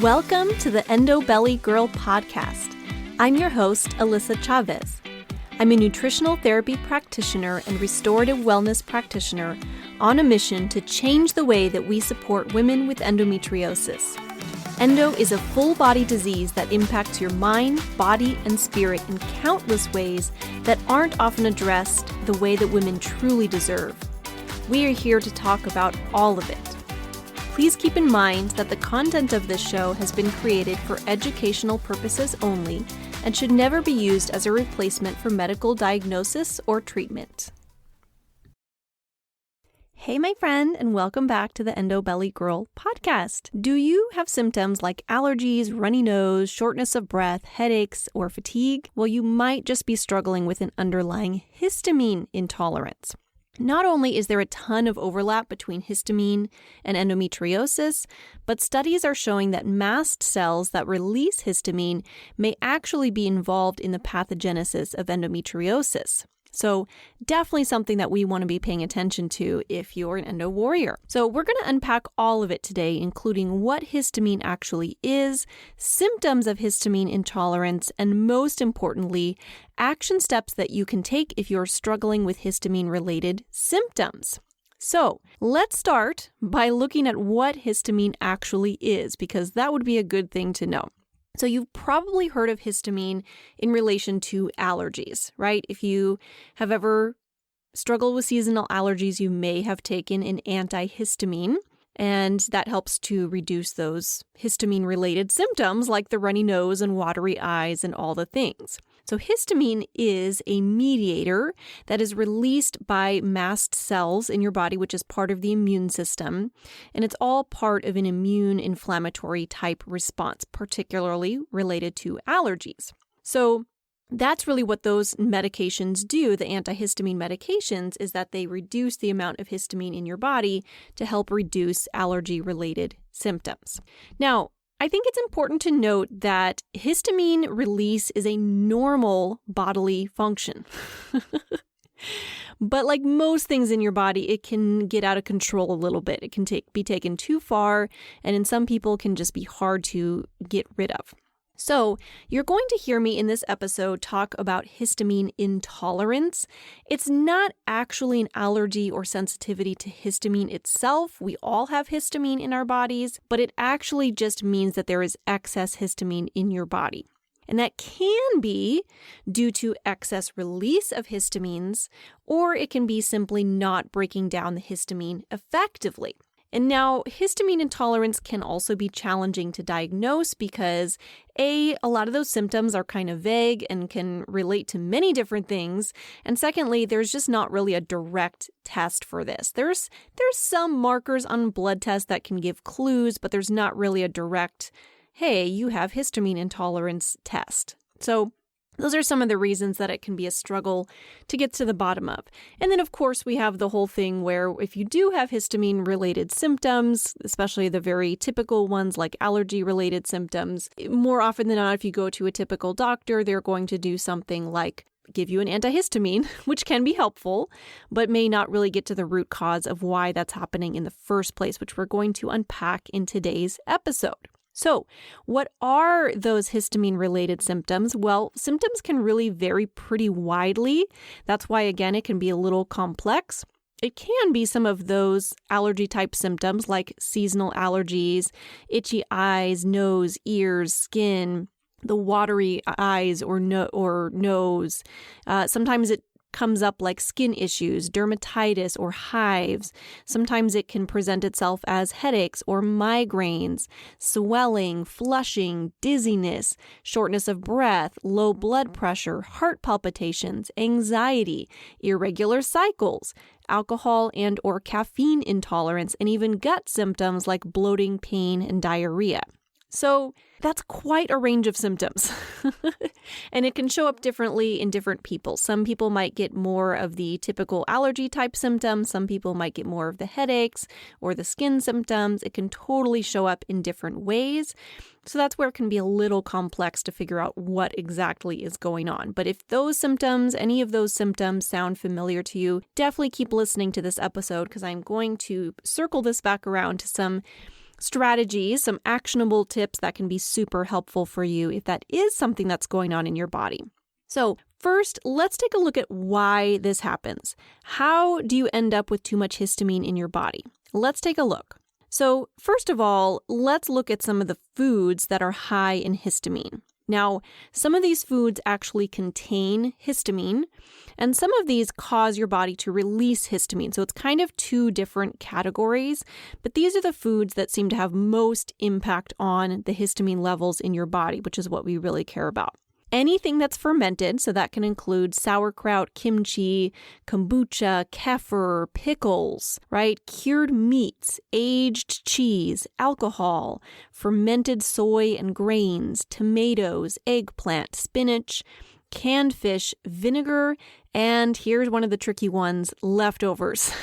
Welcome to the Endo Belly Girl podcast. I'm your host, Alyssa Chavez. I'm a nutritional therapy practitioner and restorative wellness practitioner on a mission to change the way that we support women with endometriosis. Endo is a full-body disease that impacts your mind, body, and spirit in countless ways that aren't often addressed the way that women truly deserve. We are here to talk about all of it. Please keep in mind that the content of this show has been created for educational purposes only and should never be used as a replacement for medical diagnosis or treatment. Hey, my friend, and welcome back to the Endo Belly Girl podcast. Do you have symptoms like allergies, runny nose, shortness of breath, headaches, or fatigue? Well, you might just be struggling with an underlying histamine intolerance. Not only is there a ton of overlap between histamine and endometriosis, but studies are showing that mast cells that release histamine may actually be involved in the pathogenesis of endometriosis. So definitely something that we want to be paying attention to if you're an endo warrior. So we're going to unpack all of it today, including what histamine actually is, symptoms of histamine intolerance, and most importantly, action steps that you can take if you're struggling with histamine-related symptoms. So let's start by looking at what histamine actually is, because that would be a good thing to know. So you've probably heard of histamine in relation to allergies, right? If you have ever struggled with seasonal allergies, you may have taken an antihistamine, and that helps to reduce those histamine-related symptoms like the runny nose and watery eyes and all the things. So histamine is a mediator that is released by mast cells in your body, which is part of the immune system. And it's all part of an immune inflammatory type response, particularly related to allergies. So that's really what those medications do, the antihistamine medications, is that they reduce the amount of histamine in your body to help reduce allergy-related symptoms. Now, I think it's important to note that histamine release is a normal bodily function. But like most things in your body, it can get out of control a little bit. It can be taken too far, and in some people can just be hard to get rid of. So you're going to hear me in this episode talk about histamine intolerance. It's not actually an allergy or sensitivity to histamine itself. We all have histamine in our bodies, but it actually just means that there is excess histamine in your body. And that can be due to excess release of histamines, or it can be simply not breaking down the histamine effectively. And now, histamine intolerance can also be challenging to diagnose because a lot of those symptoms are kind of vague and can relate to many different things. And secondly, there's just not really a direct test for this. There's some markers on blood tests that can give clues, but there's not really a direct, hey, you have histamine intolerance test. So those are some of the reasons that it can be a struggle to get to the bottom of. And then, of course, we have the whole thing where if you do have histamine-related symptoms, especially the very typical ones like allergy-related symptoms, more often than not, if you go to a typical doctor, they're going to do something like give you an antihistamine, which can be helpful, but may not really get to the root cause of why that's happening in the first place, which we're going to unpack in today's episode. So, what are those histamine-related symptoms? Well, symptoms can really vary pretty widely. That's why, again, it can be a little complex. It can be some of those allergy-type symptoms like seasonal allergies, itchy eyes, nose, ears, skin, the watery eyes or nose. Sometimes it comes up like skin issues, dermatitis, or hives. Sometimes it can present itself as headaches or migraines, swelling, flushing, dizziness, shortness of breath, low blood pressure, heart palpitations, anxiety, irregular cycles, alcohol and or caffeine intolerance, and even gut symptoms like bloating, pain, and diarrhea. So that's quite a range of symptoms. And it can show up differently in different people. Some people might get more of the typical allergy type symptoms. Some people might get more of the headaches or the skin symptoms. It can totally show up in different ways. So that's where it can be a little complex to figure out what exactly is going on. But if any of those symptoms sound familiar to you, definitely keep listening to this episode because I'm going to circle this back around to some strategies, some actionable tips that can be super helpful for you if that is something that's going on in your body. So first, let's take a look at why this happens. How do you end up with too much histamine in your body? Let's take a look. So first of all, let's look at some of the foods that are high in histamine. Now, some of these foods actually contain histamine, and some of these cause your body to release histamine. So it's kind of two different categories, but these are the foods that seem to have most impact on the histamine levels in your body, which is what we really care about. Anything that's fermented, so that can include sauerkraut, kimchi, kombucha, kefir, pickles, right? Cured meats, aged cheese, alcohol, fermented soy and grains, tomatoes, eggplant, spinach, canned fish, vinegar, and here's one of the tricky ones, leftovers.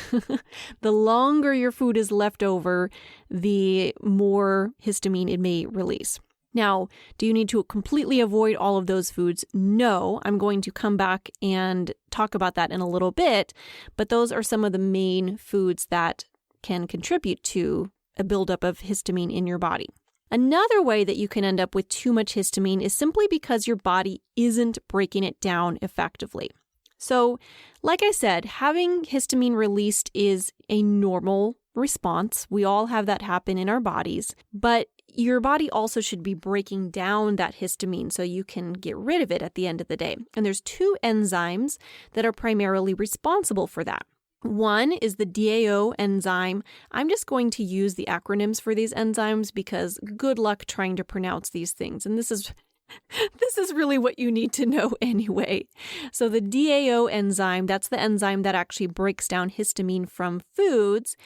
The longer your food is left over, the more histamine it may release. Now, do you need to completely avoid all of those foods? No, I'm going to come back and talk about that in a little bit, but those are some of the main foods that can contribute to a buildup of histamine in your body. Another way that you can end up with too much histamine is simply because your body isn't breaking it down effectively. So, like I said, having histamine released is a normal response. We all have that happen in our bodies, but your body also should be breaking down that histamine so you can get rid of it at the end of the day. And there's two enzymes that are primarily responsible for that. One is the DAO enzyme. I'm just going to use the acronyms for these enzymes because good luck trying to pronounce these things. And this is really what you need to know anyway. So the DAO enzyme, that's the enzyme that actually breaks down histamine from foods,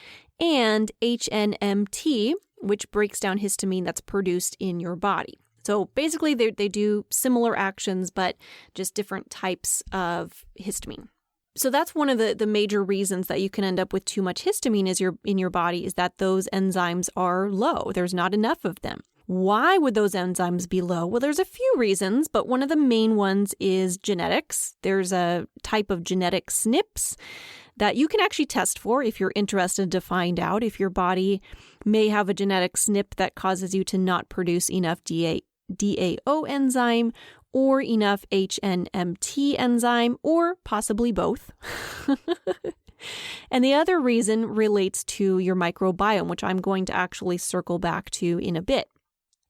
and HNMT, which breaks down histamine that's produced in your body. So basically they do similar actions, but just different types of histamine. So that's one of the major reasons that you can end up with too much histamine in your body is that those enzymes are low. There's not enough of them. Why would those enzymes be low? Well, there's a few reasons, but one of the main ones is genetics. There's a type of genetic SNPs that you can actually test for if you're interested to find out if your body may have a genetic SNP that causes you to not produce enough DAO enzyme or enough HNMT enzyme, or possibly both. And the other reason relates to your microbiome, which I'm going to actually circle back to in a bit.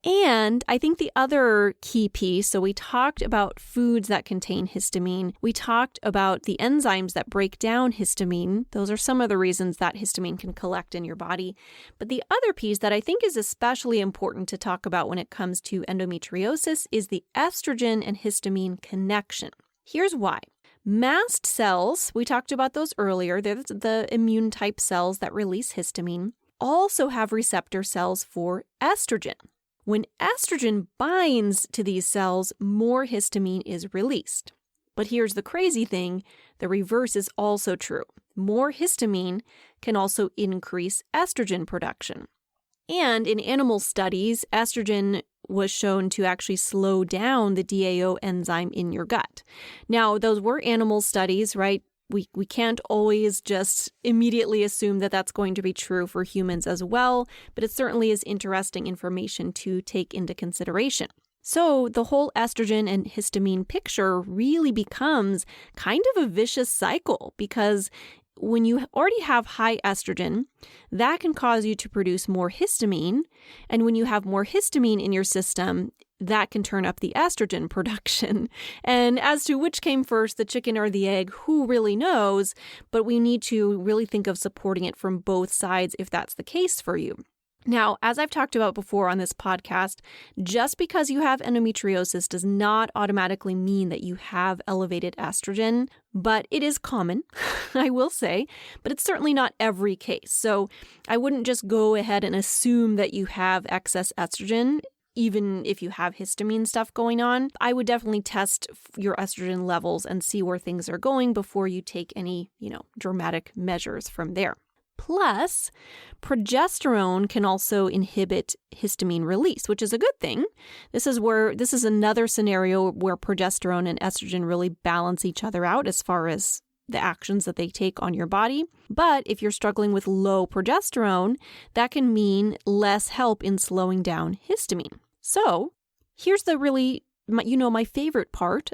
And I think the other key piece, so we talked about foods that contain histamine. We talked about the enzymes that break down histamine. Those are some of the reasons that histamine can collect in your body. But the other piece that I think is especially important to talk about when it comes to endometriosis is the estrogen and histamine connection. Here's why. Mast cells, we talked about those earlier. They're the immune type cells that release histamine, also have receptor cells for estrogen. When estrogen binds to these cells, more histamine is released. But here's the crazy thing, the reverse is also true. More histamine can also increase estrogen production. And in animal studies, estrogen was shown to actually slow down the DAO enzyme in your gut. Now, those were animal studies, right? We can't always just immediately assume that that's going to be true for humans as well, but it certainly is interesting information to take into consideration. So the whole estrogen and histamine picture really becomes kind of a vicious cycle because when you already have high estrogen, that can cause you to produce more histamine. And when you have more histamine in your system, that can turn up the estrogen production. And as to which came first, the chicken or the egg, who really knows? But we need to really think of supporting it from both sides if that's the case for you. Now, as I've talked about before on this podcast, just because you have endometriosis does not automatically mean that you have elevated estrogen, but it is common, I will say, but it's certainly not every case. So I wouldn't just go ahead and assume that you have excess estrogen. Even if you have histamine stuff going on, I would definitely test your estrogen levels and see where things are going before you take any, dramatic measures from there. Plus, progesterone can also inhibit histamine release, which is a good thing. This is another scenario where progesterone and estrogen really balance each other out as far as the actions that they take on your body. But if you're struggling with low progesterone, that can mean less help in slowing down histamine. So here's the my favorite part.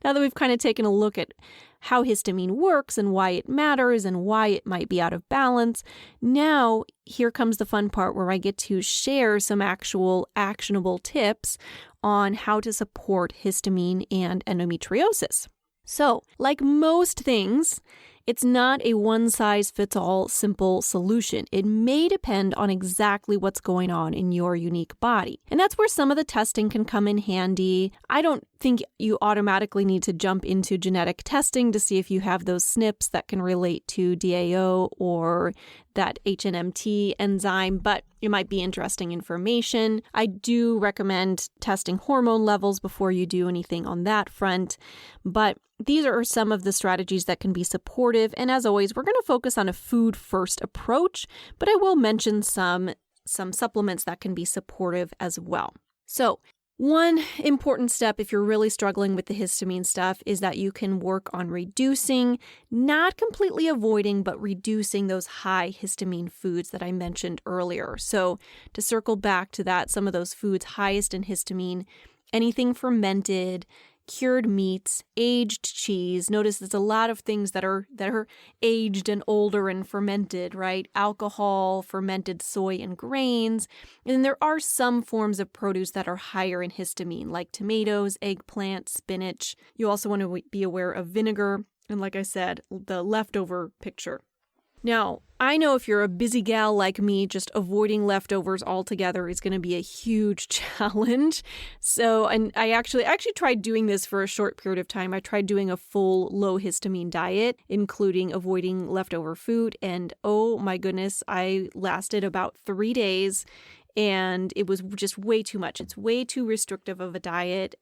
Now that we've kind of taken a look at how histamine works and why it matters and why it might be out of balance, now here comes the fun part where I get to share some actual actionable tips on how to support histamine and endometriosis. So, like most things, it's not a one-size-fits-all simple solution. It may depend on exactly what's going on in your unique body. And that's where some of the testing can come in handy. I don't think you automatically need to jump into genetic testing to see if you have those SNPs that can relate to DAO or that HNMT enzyme, but it might be interesting information. I do recommend testing hormone levels before you do anything on that front, but these are some of the strategies that can be supportive. And as always, we're going to focus on a food-first approach, but I will mention some supplements that can be supportive as well. So, one important step if you're really struggling with the histamine stuff is that you can work on reducing, not completely avoiding, but reducing those high histamine foods that I mentioned earlier. So to circle back to that, some of those foods highest in histamine, anything fermented, cured meats, aged cheese. Notice there's a lot of things that are aged and older and fermented, right? Alcohol, fermented soy and grains. And then there are some forms of produce that are higher in histamine, like tomatoes, eggplant, spinach. You also want to be aware of vinegar. And like I said, the leftover picture. Now, I know if you're a busy gal like me, just avoiding leftovers altogether is going to be a huge challenge. So, and I actually tried doing this for a short period of time. I tried doing a full low histamine diet, including avoiding leftover food. And oh my goodness, I lasted about 3 days. And it was just way too much. It's way too restrictive of a diet.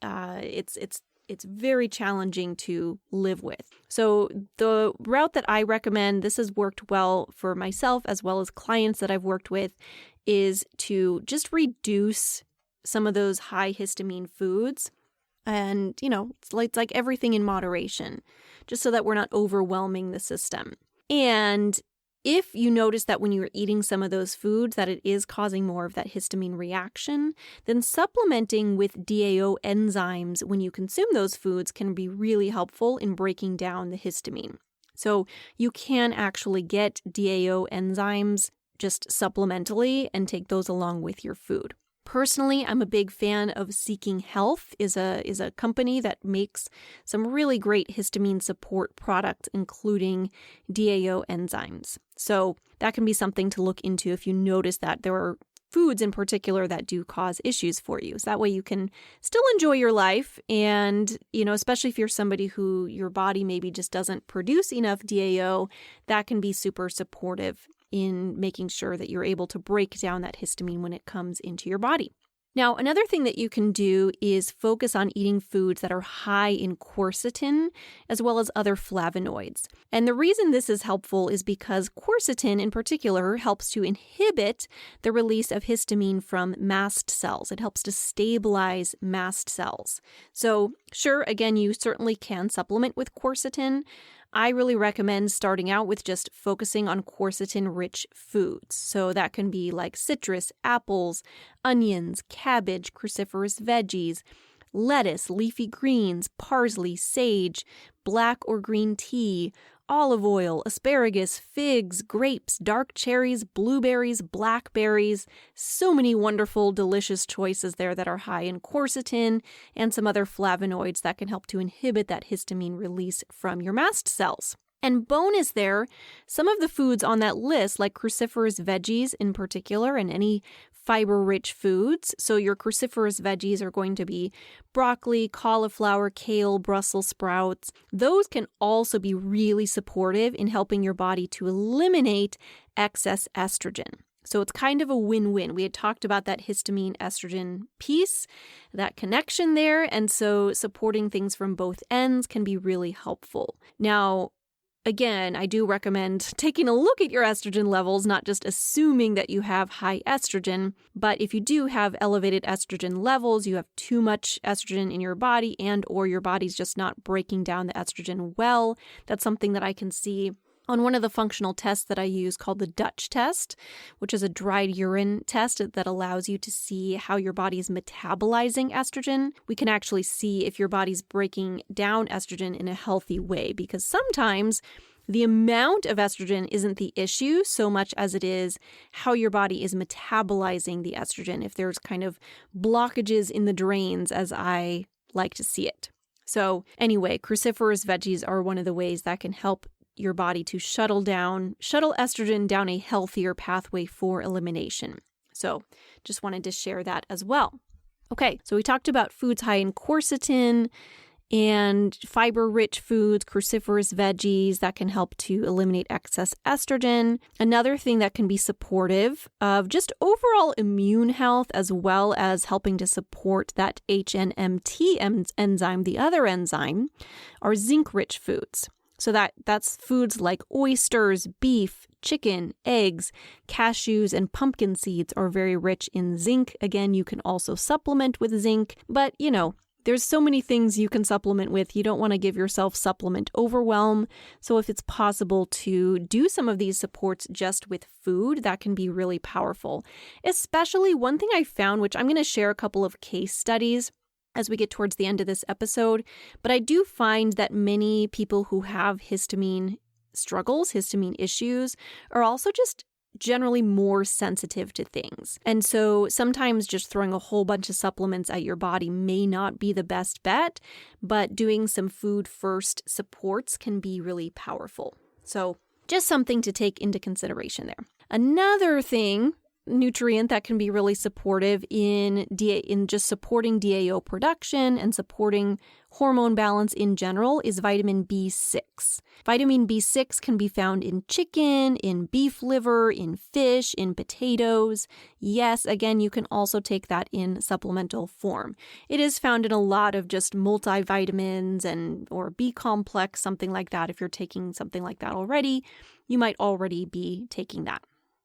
It's very challenging to live with. So the route that I recommend, this has worked well for myself as well as clients that I've worked with, is to just reduce some of those high histamine foods. And, it's like everything in moderation, just so that we're not overwhelming the system. And if you notice that when you're eating some of those foods that it is causing more of that histamine reaction, then supplementing with DAO enzymes when you consume those foods can be really helpful in breaking down the histamine. So you can actually get DAO enzymes just supplementally and take those along with your food. Personally, I'm a big fan of Seeking Health, is a company that makes some really great histamine support products, including DAO enzymes. So that can be something to look into if you notice that there are foods in particular that do cause issues for you. So that way you can still enjoy your life and, especially if you're somebody who your body maybe just doesn't produce enough DAO, that can be super supportive in making sure that you're able to break down that histamine when it comes into your body. Now, another thing that you can do is focus on eating foods that are high in quercetin as well as other flavonoids. And the reason this is helpful is because quercetin in particular helps to inhibit the release of histamine from mast cells. It helps to stabilize mast cells. So sure, again, you certainly can supplement with quercetin. I really recommend starting out with just focusing on quercetin-rich foods. So that can be like citrus, apples, onions, cabbage, cruciferous veggies, lettuce, leafy greens, parsley, sage, black or green tea, olive oil, asparagus, figs, grapes, dark cherries, blueberries, blackberries. So many wonderful, delicious choices there that are high in quercetin and some other flavonoids that can help to inhibit that histamine release from your mast cells. And bonus there, some of the foods on that list, like cruciferous veggies in particular, and any fiber-rich foods. So your cruciferous veggies are going to be broccoli, cauliflower, kale, Brussels sprouts. Those can also be really supportive in helping your body to eliminate excess estrogen. So it's kind of a win-win. We had talked about that histamine estrogen piece, that connection there. And so supporting things from both ends can be really helpful. Now, again, I do recommend taking a look at your estrogen levels, not just assuming that you have high estrogen. But if you do have elevated estrogen levels, you have too much estrogen in your body and or your body's just not breaking down the estrogen well, that's something that I can see on one of the functional tests that I use called the Dutch test, which is a dried urine test that allows you to see how your body is metabolizing estrogen. We can actually see if your body's breaking down estrogen in a healthy way, because sometimes the amount of estrogen isn't the issue so much as it is how your body is metabolizing the estrogen, if there's kind of blockages in the drains, as I like to see it. So anyway, cruciferous veggies are one of the ways that can help your body to shuttle estrogen down a healthier pathway for elimination. So just wanted to share that as well. Okay, so we talked about foods high in quercetin and fiber-rich foods, cruciferous veggies that can help to eliminate excess estrogen. Another thing that can be supportive of just overall immune health, as well as helping to support that HNMT enzyme, the other enzyme, are zinc-rich foods. So that's foods like oysters, beef, chicken, eggs, cashews, and pumpkin seeds are very rich in zinc. Again, you can also supplement with zinc, but there's so many things you can supplement with. You don't want to give yourself supplement overwhelm. So if it's possible to do some of these supports just with food, that can be really powerful. Especially one thing I found, which I'm going to share a couple of case studies as we get towards the end of this episode. But I do find that many people who have histamine struggles, histamine issues, are also just generally more sensitive to things. And so sometimes just throwing a whole bunch of supplements at your body may not be the best bet, but doing some food first supports can be really powerful. So just something to take into consideration there. Another nutrient that can be really supportive in just supporting DAO production and supporting hormone balance in general is vitamin B6. Vitamin B6 can be found in chicken, in beef liver, in fish, in potatoes. Yes, again, you can also take that in supplemental form. It is found in a lot of just multivitamins or B complex, something like that. If you're taking something like that already, you might already be taking that.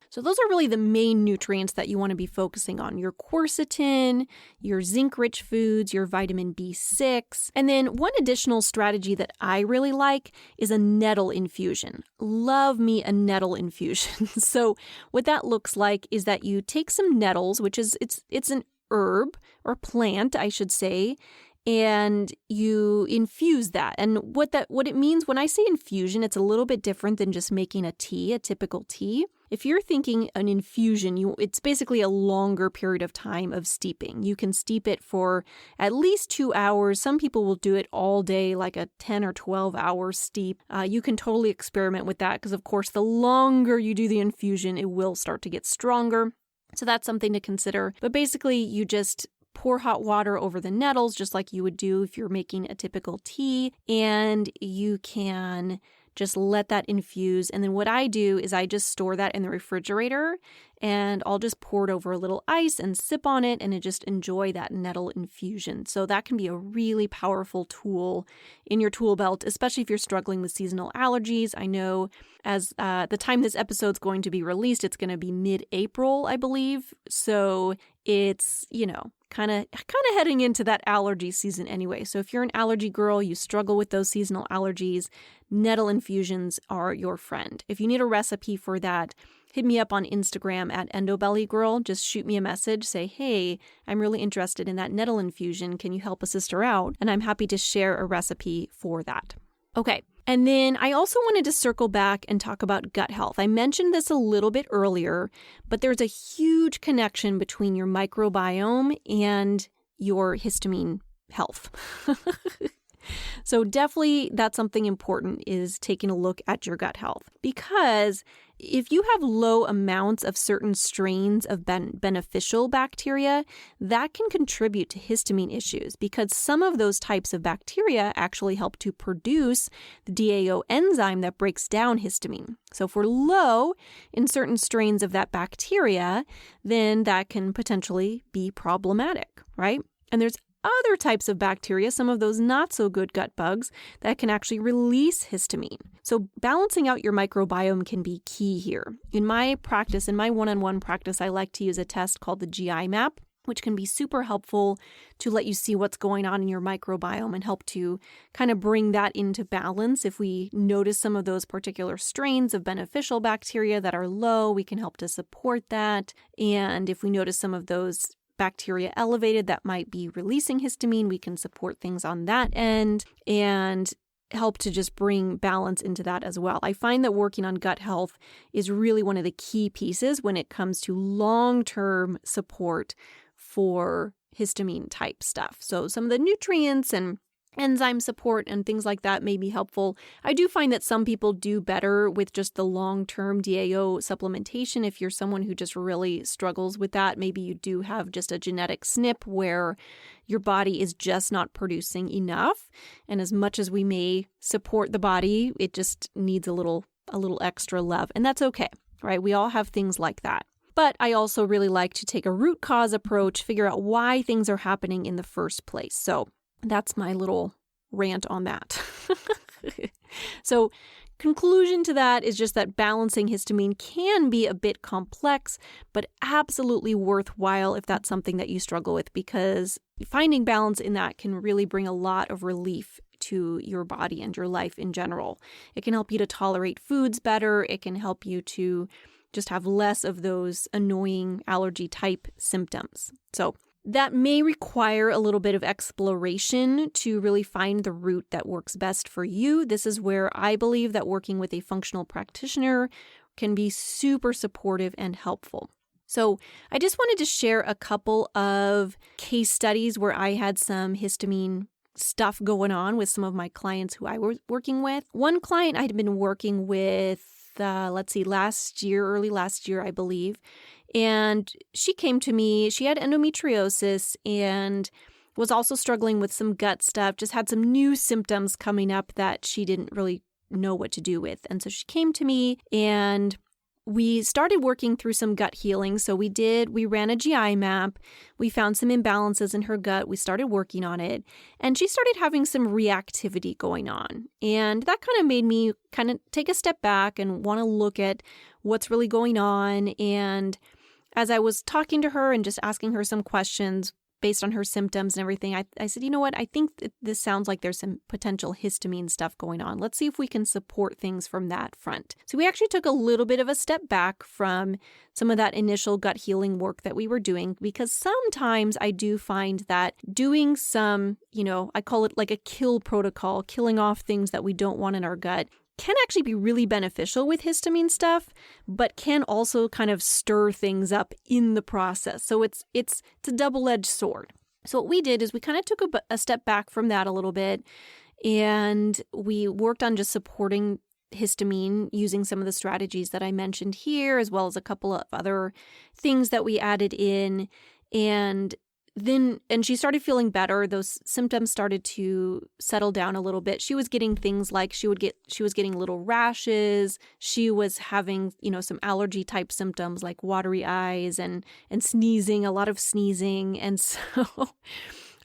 So those are really the main nutrients that you want to be focusing on. Your quercetin, your zinc-rich foods, your vitamin B6. And then one additional strategy that I really like is a nettle infusion. Love me a nettle infusion. So what that looks like is that you take some nettles, which is it's an herb or plant, I should say, and you infuse that. And what it means when I say infusion, it's a little bit different than just making a typical tea. If you're thinking an infusion, it's basically a longer period of time of steeping. You can steep it for at least 2 hours. Some people will do it all day, like a 10 or 12 hour steep. You can totally experiment with that because, of course, the longer you do the infusion, it will start to get stronger. So that's something to consider. But basically, you just pour hot water over the nettles, just like you would do if you're making a typical tea, and you can just let that infuse. And then what I do is I just store that in the refrigerator, and I'll just pour it over a little ice and sip on it and just enjoy that nettle infusion. So that can be a really powerful tool in your tool belt, especially if you're struggling with seasonal allergies. I know as the time this episode's going to be released, it's going to be mid-April, I believe. So it's, kind of heading into that allergy season anyway. So if you're an allergy girl, you struggle with those seasonal allergies, nettle infusions are your friend. If you need a recipe for that, hit me up on Instagram at endobellygirl. Just shoot me a message. Say, hey, I'm really interested in that nettle infusion. Can you help a sister out? And I'm happy to share a recipe for that. Okay. And then I also wanted to circle back and talk about gut health. I mentioned this a little bit earlier, but there's a huge connection between your microbiome and your histamine health. So definitely that's something important, is taking a look at your gut health, because if you have low amounts of certain strains of beneficial bacteria, that can contribute to histamine issues, because some of those types of bacteria actually help to produce the DAO enzyme that breaks down histamine. So if we're low in certain strains of that bacteria, then that can potentially be problematic, right? And there's other types of bacteria, some of those not so good gut bugs that can actually release histamine. So balancing out your microbiome can be key here. In my practice, in my one-on-one practice, I like to use a test called the GI map, which can be super helpful to let you see what's going on in your microbiome and help to kind of bring that into balance. If we notice some of those particular strains of beneficial bacteria that are low, we can help to support that. And if we notice some of those bacteria elevated that might be releasing histamine, we can support things on that end and help to just bring balance into that as well. I find that working on gut health is really one of the key pieces when it comes to long-term support for histamine type stuff. So some of the nutrients and enzyme support and things like that may be helpful. I do find that some people do better with just the long-term DAO supplementation. If you're someone who just really struggles with that, maybe you do have just a genetic SNP where your body is just not producing enough. And as much as we may support the body, it just needs a little extra love. And that's okay, right? We all have things like that. But I also really like to take a root cause approach, figure out why things are happening in the first place. So that's my little rant on that. So conclusion to that is just that balancing histamine can be a bit complex, but absolutely worthwhile if that's something that you struggle with, because finding balance in that can really bring a lot of relief to your body and your life in general. It can help you to tolerate foods better. It can help you to just have less of those annoying allergy type symptoms. So that may require a little bit of exploration to really find the route that works best for you. This is where I believe that working with a functional practitioner can be super supportive and helpful. So I just wanted to share a couple of case studies where I had some histamine stuff going on with some of my clients who I was working with. One client I'd been working with early last year, I believe. And she came to me, she had endometriosis and was also struggling with some gut stuff, just had some new symptoms coming up that she didn't really know what to do with. And so she came to me and we started working through some gut healing. So we ran a GI map. We found some imbalances in her gut. We started working on it. And she started having some reactivity going on. And that kind of made me kind of take a step back and want to look at what's really going on. And as I was talking to her and just asking her some questions based on her symptoms and everything, I said, you know what, I think this sounds like there's some potential histamine stuff going on. Let's see if we can support things from that front. So we actually took a little bit of a step back from some of that initial gut healing work that we were doing, because sometimes I do find that doing some, I call it like a kill protocol, killing off things that we don't want in our gut, can actually be really beneficial with histamine stuff, but can also kind of stir things up in the process. So it's a double-edged sword. So what we did is we kind of took a step back from that a little bit, and we worked on just supporting histamine using some of the strategies that I mentioned here, as well as a couple of other things that we added in. And she started feeling better. Those symptoms started to settle down a little bit. She was getting things like she was getting little rashes. She was having, some allergy type symptoms like watery eyes and sneezing, a lot of sneezing. And so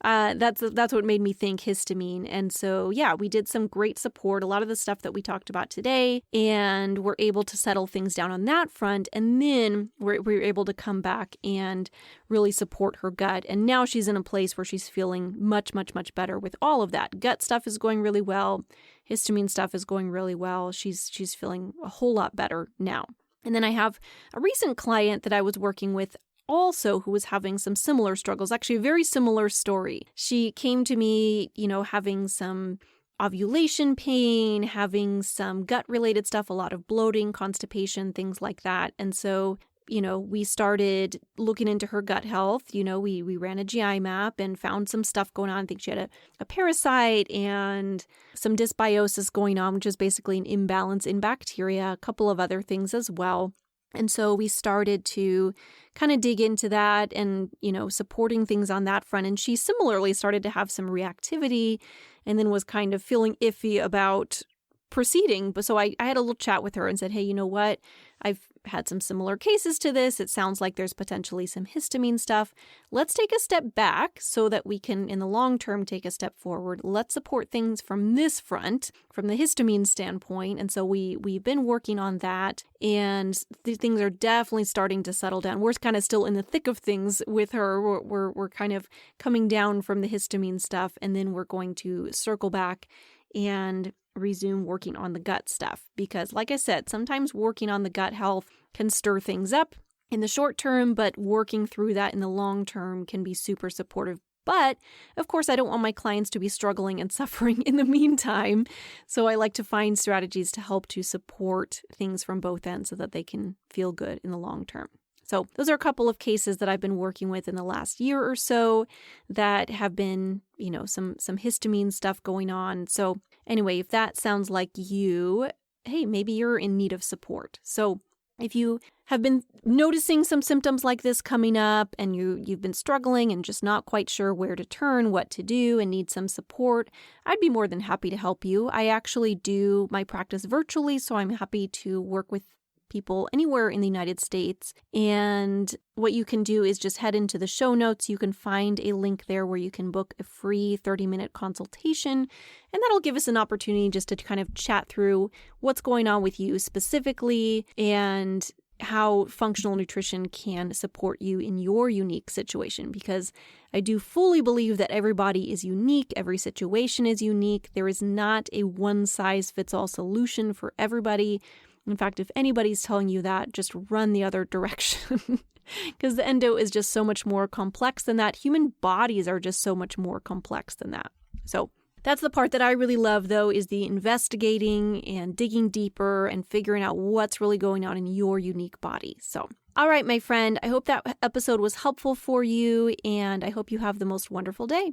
that's what made me think histamine. And so, yeah, we did some great support, a lot of the stuff that we talked about today, and we're able to settle things down on that front. And then we're able to come back and really support her gut. And now she's in a place where she's feeling much, much, much better with all of that. Gut stuff is going really well. Histamine stuff is going really well. She's feeling a whole lot better now. And then I have a recent client that I was working with also who was having some similar struggles, actually a very similar story. She came to me, having some ovulation pain, having some gut-related stuff, a lot of bloating, constipation, things like that. And so, we started looking into her gut health. We ran a GI map and found some stuff going on. I think she had a parasite and some dysbiosis going on, which is basically an imbalance in bacteria, a couple of other things as well. And so we started to kind of dig into that and, supporting things on that front. And she similarly started to have some reactivity and then was kind of feeling iffy about proceeding. But so I had a little chat with her and said, hey, you know what? I've had some similar cases to this. It sounds like there's potentially some histamine stuff. Let's take a step back so that we can, in the long term, take a step forward. Let's support things from this front, from the histamine standpoint. And so we've been working on that, and things are definitely starting to settle down. We're kind of still in the thick of things with her. We're kind of coming down from the histamine stuff, and then we're going to circle back and resume working on the gut stuff. Because like I said, sometimes working on the gut health can stir things up in the short term, but working through that in the long term can be super supportive. But of course, I don't want my clients to be struggling and suffering in the meantime. So I like to find strategies to help to support things from both ends so that they can feel good in the long term. So those are a couple of cases that I've been working with in the last year or so that have been, some histamine stuff going on. So anyway, if that sounds like you, hey, maybe you're in need of support. So if you have been noticing some symptoms like this coming up and you've been struggling and just not quite sure where to turn, what to do, and need some support, I'd be more than happy to help you. I actually do my practice virtually, so I'm happy to work with people anywhere in the United States. And what you can do is just head into the show notes. You can find a link there where you can book a free 30-minute consultation. And that'll give us an opportunity just to kind of chat through what's going on with you specifically and how functional nutrition can support you in your unique situation. Because I do fully believe that everybody is unique. Every situation is unique. There is not a one-size-fits-all solution for everybody. In fact, if anybody's telling you that, just run the other direction because the endo is just so much more complex than that. Human bodies are just so much more complex than that. So that's the part that I really love, though, is the investigating and digging deeper and figuring out what's really going on in your unique body. So, all right, my friend, I hope that episode was helpful for you, and I hope you have the most wonderful day.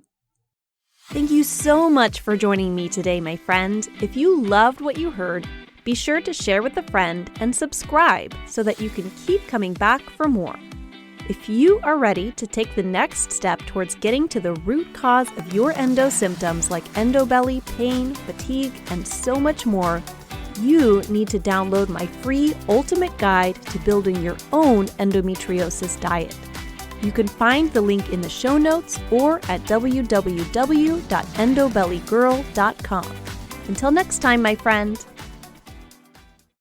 Thank you so much for joining me today, my friend. If you loved what you heard, be sure to share with a friend and subscribe so that you can keep coming back for more. If you are ready to take the next step towards getting to the root cause of your endo symptoms like endobelly, pain, fatigue, and so much more, you need to download my free ultimate guide to building your own endometriosis diet. You can find the link in the show notes or at www.endobellygirl.com. Until next time, my friend.